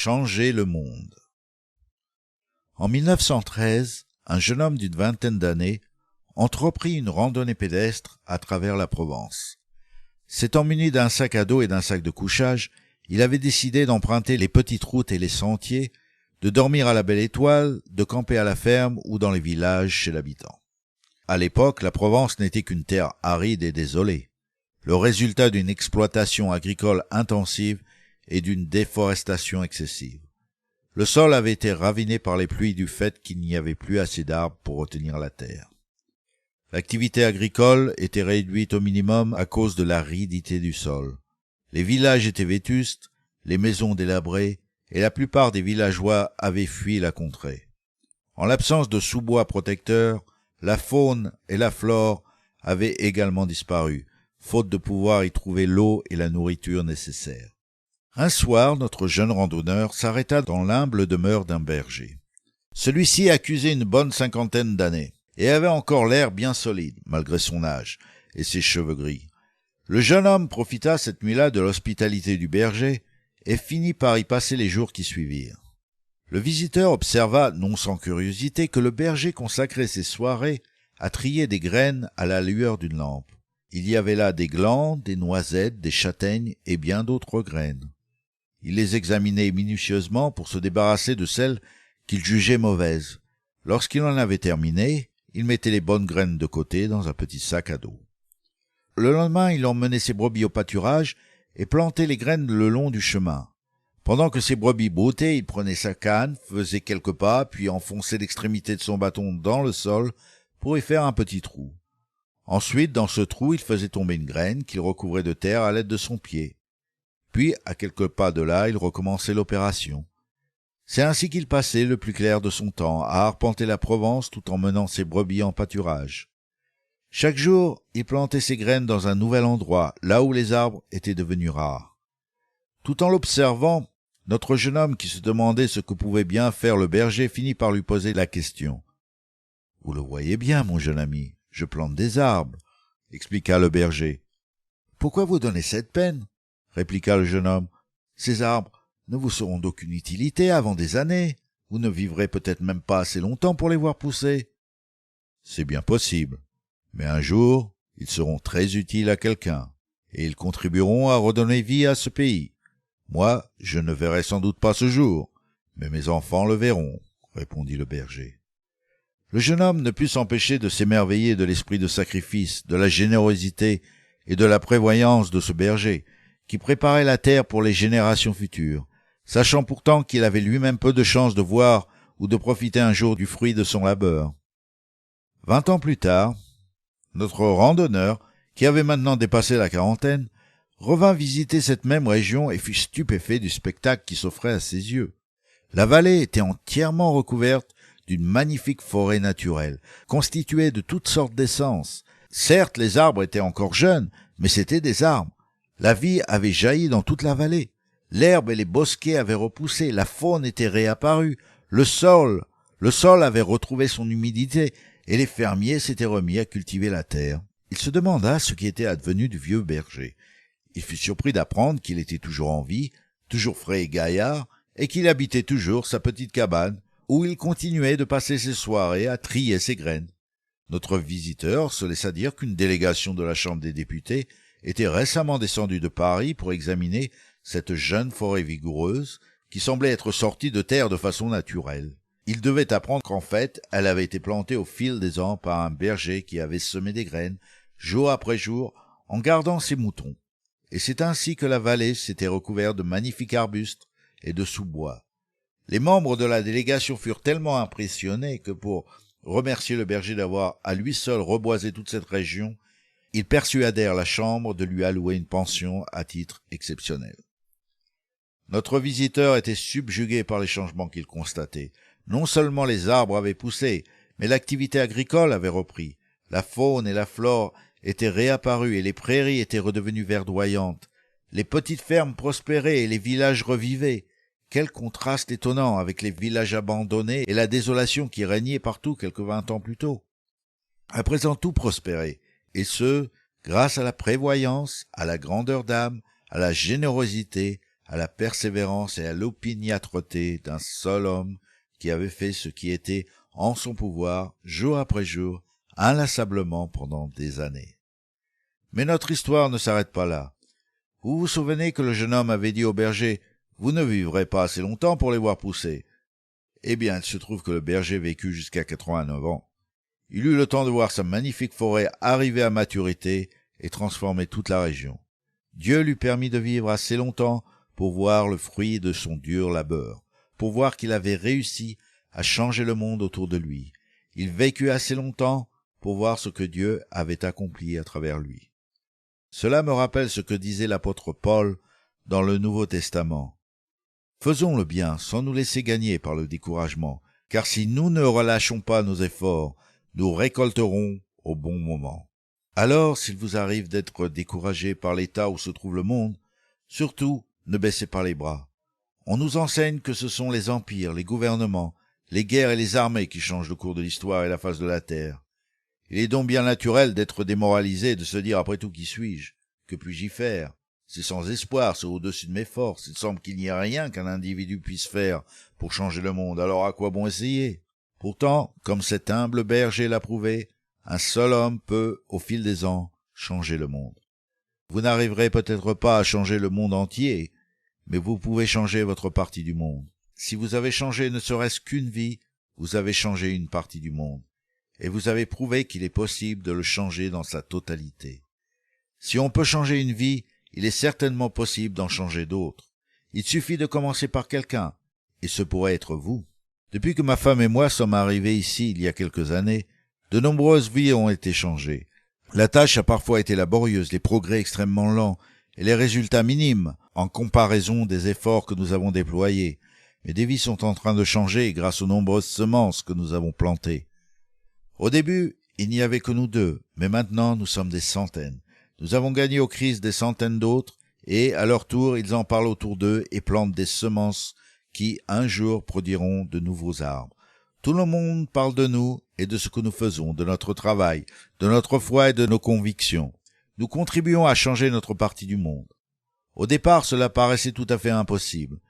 changer le monde. En 1913, un jeune homme d'une vingtaine d'années entreprit une randonnée pédestre à travers la Provence. S'étant muni d'un sac à dos et d'un sac de couchage, il avait décidé d'emprunter les petites routes et les sentiers, de dormir à la Belle Étoile, de camper à la ferme ou dans les villages chez l'habitant. À l'époque, la Provence n'était qu'une terre aride et désolée, le résultat d'une exploitation agricole intensive et d'une déforestation excessive. Le sol avait été raviné par les pluies du fait qu'il n'y avait plus assez d'arbres pour retenir la terre. L'activité agricole était réduite au minimum à cause de l'aridité du sol. Les villages étaient vétustes, les maisons délabrées, et la plupart des villageois avaient fui la contrée. En l'absence de sous-bois protecteurs, la faune et la flore avaient également disparu, faute de pouvoir y trouver l'eau et la nourriture nécessaires. Un soir, notre jeune randonneur s'arrêta dans l'humble demeure d'un berger. Celui-ci accusait une bonne cinquantaine d'années, et avait encore l'air bien solide, malgré son âge et ses cheveux gris. Le jeune homme profita cette nuit-là de l'hospitalité du berger, et finit par y passer les jours qui suivirent. Le visiteur observa, non sans curiosité, que le berger consacrait ses soirées à trier des graines à la lueur d'une lampe. Il y avait là des glands, des noisettes, des châtaignes et bien d'autres graines. Il les examinait minutieusement pour se débarrasser de celles qu'il jugeait mauvaises. Lorsqu'il en avait terminé, il mettait les bonnes graines de côté dans un petit sac à dos. Le lendemain, il emmenait ses brebis au pâturage et plantait les graines le long du chemin. Pendant que ses brebis bottaient, il prenait sa canne, faisait quelques pas, puis enfonçait l'extrémité de son bâton dans le sol pour y faire un petit trou. Ensuite, dans ce trou, il faisait tomber une graine qu'il recouvrait de terre à l'aide de son pied. Puis, à quelques pas de là, il recommençait l'opération. C'est ainsi qu'il passait le plus clair de son temps à arpenter la Provence tout en menant ses brebis en pâturage. Chaque jour, il plantait ses graines dans un nouvel endroit, là où les arbres étaient devenus rares. Tout en l'observant, notre jeune homme qui se demandait ce que pouvait bien faire le berger finit par lui poser la question. « Vous le voyez bien, mon jeune ami, je plante des arbres, » expliqua le berger. « Pourquoi vous donner cette peine ?» répliqua le jeune homme. « Ces arbres ne vous seront d'aucune utilité avant des années. Vous ne vivrez peut-être même pas assez longtemps pour les voir pousser. »« C'est bien possible. Mais un jour, ils seront très utiles à quelqu'un, et ils contribueront à redonner vie à ce pays. Moi, je ne verrai sans doute pas ce jour, mais mes enfants le verront, » répondit le berger. Le jeune homme ne put s'empêcher de s'émerveiller de l'esprit de sacrifice, de la générosité et de la prévoyance de ce berger, qui préparait la terre pour les générations futures, sachant pourtant qu'il avait lui-même peu de chance de voir ou de profiter un jour du fruit de son labeur. 20 ans plus tard, notre randonneur, qui avait maintenant dépassé la quarantaine, revint visiter cette même région et fut stupéfait du spectacle qui s'offrait à ses yeux. La vallée était entièrement recouverte d'une magnifique forêt naturelle, constituée de toutes sortes d'essences. Certes, les arbres étaient encore jeunes, mais c'étaient des arbres. La vie avait jailli dans toute la vallée. L'herbe et les bosquets avaient repoussé, la faune était réapparue, le sol avait retrouvé son humidité, et les fermiers s'étaient remis à cultiver la terre. Il se demanda ce qui était advenu du vieux berger. Il fut surpris d'apprendre qu'il était toujours en vie, toujours frais et gaillard, et qu'il habitait toujours sa petite cabane, où il continuait de passer ses soirées à trier ses graines. Notre visiteur se laissa dire qu'une délégation de la Chambre des députés était récemment descendue de Paris pour examiner cette jeune forêt vigoureuse qui semblait être sortie de terre de façon naturelle. Il devait apprendre qu'en fait, elle avait été plantée au fil des ans par un berger qui avait semé des graines, jour après jour, en gardant ses moutons. Et c'est ainsi que la vallée s'était recouverte de magnifiques arbustes et de sous-bois. Les membres de la délégation furent tellement impressionnés que pour remercier le berger d'avoir à lui seul reboisé toute cette région, ils persuadèrent la Chambre de lui allouer une pension à titre exceptionnel. Notre visiteur était subjugué par les changements qu'il constatait. Non seulement les arbres avaient poussé, mais l'activité agricole avait repris. La faune et la flore étaient réapparues et les prairies étaient redevenues verdoyantes. Les petites fermes prospéraient et les villages revivaient. Quel contraste étonnant avec les villages abandonnés et la désolation qui régnait partout quelques 20 ans plus tôt. À présent tout prospérait, et ce, grâce à la prévoyance, à la grandeur d'âme, à la générosité, à la persévérance et à l'opiniâtreté d'un seul homme qui avait fait ce qui était en son pouvoir, jour après jour, inlassablement pendant des années. Mais notre histoire ne s'arrête pas là. Vous vous souvenez que le jeune homme avait dit au berger « Vous ne vivrez pas assez longtemps pour les voir pousser ». Eh bien, il se trouve que le berger vécut jusqu'à 89 ans. Il eut le temps de voir sa magnifique forêt arriver à maturité et transformer toute la région. Dieu lui permit de vivre assez longtemps pour voir le fruit de son dur labeur, pour voir qu'il avait réussi à changer le monde autour de lui. Il vécut assez longtemps pour voir ce que Dieu avait accompli à travers lui. Cela me rappelle ce que disait l'apôtre Paul dans le Nouveau Testament. Faisons le bien sans nous laisser gagner par le découragement, car si nous ne relâchons pas nos efforts, nous récolterons au bon moment. Alors, s'il vous arrive d'être découragé par l'état où se trouve le monde, surtout ne baissez pas les bras. On nous enseigne que ce sont les empires, les gouvernements, les guerres et les armées qui changent le cours de l'histoire et la face de la terre. Il est donc bien naturel d'être démoralisé, de se dire « Après tout, qui suis-je? Que puis-je y faire? C'est sans espoir, c'est au-dessus de mes forces. Il semble qu'il n'y ait rien qu'un individu puisse faire pour changer le monde. Alors à quoi bon essayer ?» Pourtant, comme cet humble berger l'a prouvé, un seul homme peut, au fil des ans, changer le monde. Vous n'arriverez peut-être pas à changer le monde entier, mais vous pouvez changer votre partie du monde. Si vous avez changé ne serait-ce qu'une vie, vous avez changé une partie du monde. Et vous avez prouvé qu'il est possible de le changer dans sa totalité. Si on peut changer une vie, il est certainement possible d'en changer d'autres. Il suffit de commencer par quelqu'un, et ce pourrait être vous. Depuis que ma femme et moi sommes arrivés ici il y a quelques années, de nombreuses vies ont été changées. La tâche a parfois été laborieuse, les progrès extrêmement lents, et les résultats minimes en comparaison des efforts que nous avons déployés. Mais des vies sont en train de changer grâce aux nombreuses semences que nous avons plantées. Au début, il n'y avait que nous deux, mais maintenant nous sommes des centaines. Nous avons gagné au Christ des centaines d'autres, et, à leur tour, ils en parlent autour d'eux et plantent des semences qui, un jour, produiront de nouveaux arbres. Tout le monde parle de nous et de ce que nous faisons, de notre travail, de notre foi et de nos convictions. Nous contribuons à changer notre partie du monde. Au départ, cela paraissait tout à fait impossible.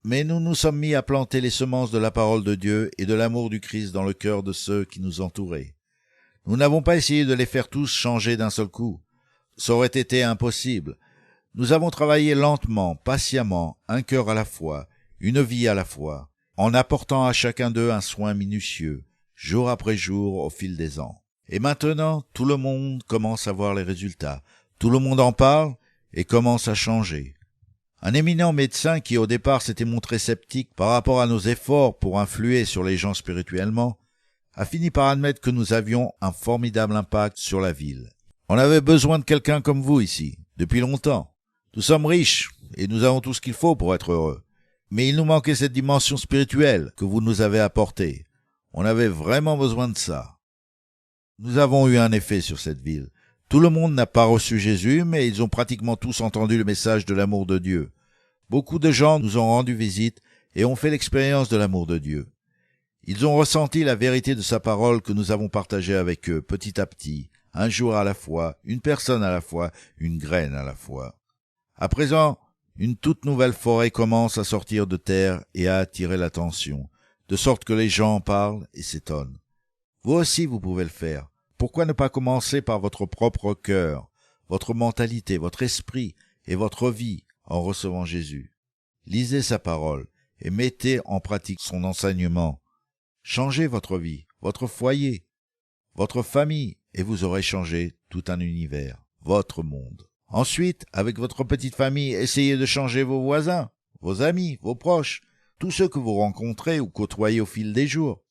Mais nous nous sommes mis à planter les semences de la parole de Dieu et de l'amour du Christ dans le cœur de ceux qui nous entouraient. Nous n'avons pas essayé de les faire tous changer d'un seul coup. Ça aurait été impossible. Nous avons travaillé lentement, patiemment, un cœur à la fois, une vie à la fois, en apportant à chacun d'eux un soin minutieux, jour après jour au fil des ans. Et maintenant, tout le monde commence à voir les résultats. Tout le monde en parle et commence à changer. Un éminent médecin qui au départ s'était montré sceptique par rapport à nos efforts pour influer sur les gens spirituellement, a fini par admettre que nous avions un formidable impact sur la ville. On avait besoin de quelqu'un comme vous ici, depuis longtemps. Nous sommes riches et nous avons tout ce qu'il faut pour être heureux. Mais il nous manquait cette dimension spirituelle que vous nous avez apportée. On avait vraiment besoin de ça. Nous avons eu un effet sur cette ville. Tout le monde n'a pas reçu Jésus, mais ils ont pratiquement tous entendu le message de l'amour de Dieu. Beaucoup de gens nous ont rendu visite et ont fait l'expérience de l'amour de Dieu. Ils ont ressenti la vérité de sa parole que nous avons partagée avec eux petit à petit, un jour à la fois, une personne à la fois, une graine à la fois. À présent, une toute nouvelle forêt commence à sortir de terre et à attirer l'attention, de sorte que les gens en parlent et s'étonnent. Vous aussi, vous pouvez le faire. Pourquoi ne pas commencer par votre propre cœur, votre mentalité, votre esprit et votre vie en recevant Jésus? Lisez sa parole et mettez en pratique son enseignement. Changez votre vie, votre foyer, votre famille et vous aurez changé tout un univers, votre monde. Ensuite, avec votre petite famille, essayez de changer vos voisins, vos amis, vos proches, tous ceux que vous rencontrez ou côtoyez au fil des jours.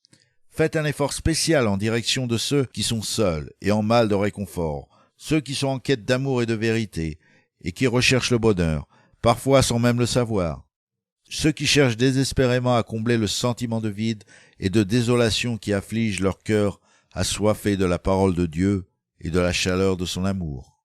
Faites un effort spécial en direction de ceux qui sont seuls et en mal de réconfort, ceux qui sont en quête d'amour et de vérité, et qui recherchent le bonheur, parfois sans même le savoir. Ceux qui cherchent désespérément à combler le sentiment de vide et de désolation qui afflige leur cœur assoiffé de la parole de Dieu et de la chaleur de son amour.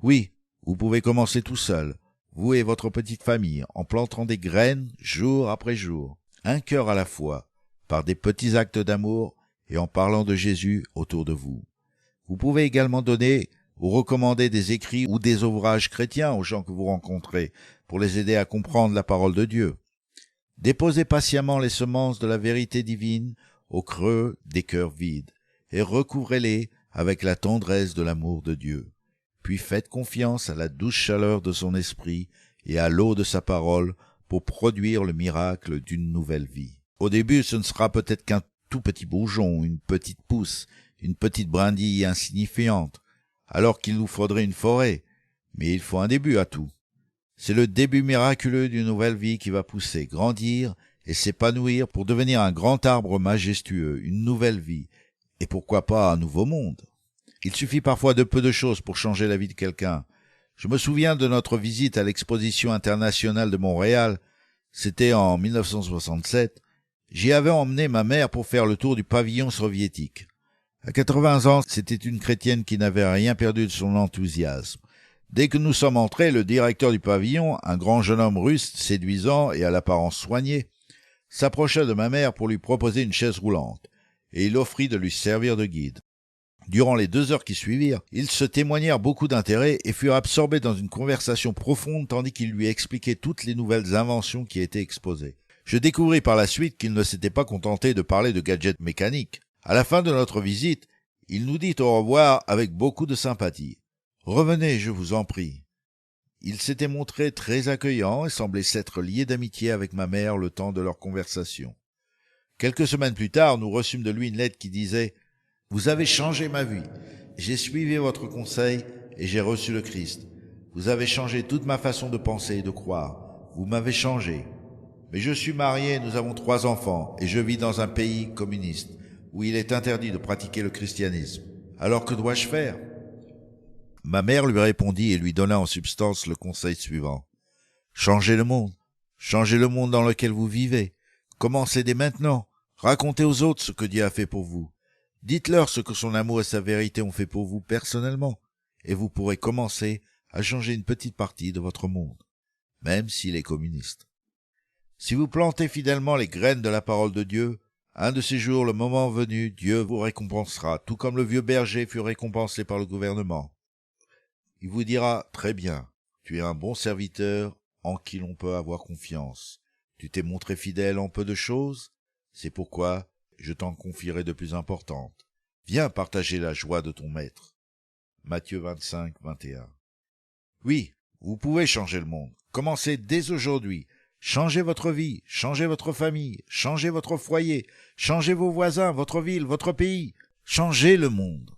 Oui, vous pouvez commencer tout seul, vous et votre petite famille, en plantant des graines jour après jour, un cœur à la fois, par des petits actes d'amour et en parlant de Jésus autour de vous. Vous pouvez également donner ou recommander des écrits ou des ouvrages chrétiens aux gens que vous rencontrez, pour les aider à comprendre la parole de Dieu. Déposez patiemment les semences de la vérité divine au creux des cœurs vides, et recouvrez-les avec la tendresse de l'amour de Dieu. Puis faites confiance à la douce chaleur de son esprit et à l'eau de sa parole pour produire le miracle d'une nouvelle vie. Au début, ce ne sera peut-être qu'un tout petit bourgeon, une petite pousse, une petite brindille insignifiante, alors qu'il nous faudrait une forêt, mais il faut un début à tout. C'est le début miraculeux d'une nouvelle vie qui va pousser, grandir et s'épanouir pour devenir un grand arbre majestueux, une nouvelle vie, et pourquoi pas un nouveau monde. Il suffit parfois de peu de choses pour changer la vie de quelqu'un. Je me souviens de notre visite à l'exposition internationale de Montréal, c'était en 1967. J'y avais emmené ma mère pour faire le tour du pavillon soviétique. À 80 ans, c'était une chrétienne qui n'avait rien perdu de son enthousiasme. Dès que nous sommes entrés, le directeur du pavillon, un grand jeune homme russe, séduisant et à l'apparence soignée, s'approcha de ma mère pour lui proposer une chaise roulante, et il offrit de lui servir de guide. Durant les 2 heures qui suivirent, ils se témoignèrent beaucoup d'intérêt et furent absorbés dans une conversation profonde tandis qu'il lui expliquait toutes les nouvelles inventions qui étaient exposées. Je découvris par la suite qu'il ne s'était pas contenté de parler de gadgets mécaniques. À la fin de notre visite, il nous dit au revoir avec beaucoup de sympathie. « Revenez, je vous en prie. » Il s'était montré très accueillant et semblait s'être lié d'amitié avec ma mère le temps de leur conversation. Quelques semaines plus tard, nous reçûmes de lui une lettre qui disait « Vous avez changé ma vie. J'ai suivi votre conseil et j'ai reçu le Christ. Vous avez changé toute ma façon de penser et de croire. Vous m'avez changé. Mais je suis marié, nous avons 3 enfants et je vis dans un pays communiste où il est interdit de pratiquer le christianisme. Alors que dois-je faire ?» Ma mère lui répondit et lui donna en substance le conseil suivant. « Changez le monde dans lequel vous vivez. Commencez dès maintenant. Racontez aux autres ce que Dieu a fait pour vous. Dites-leur ce que son amour et sa vérité ont fait pour vous personnellement, et vous pourrez commencer à changer une petite partie de votre monde, même s'il est communiste. Si vous plantez fidèlement les graines de la parole de Dieu, un de ces jours, le moment venu, Dieu vous récompensera, tout comme le vieux berger fut récompensé par le gouvernement. Il vous dira, très bien, tu es un bon serviteur en qui l'on peut avoir confiance. Tu t'es montré fidèle en peu de choses, c'est pourquoi je t'en confierai de plus importantes. Viens partager la joie de ton maître. Matthieu 25, 21. Oui, vous pouvez changer le monde. Commencez dès aujourd'hui. Changez votre vie, changez votre famille, changez votre foyer, changez vos voisins, votre ville, votre pays. Changez le monde.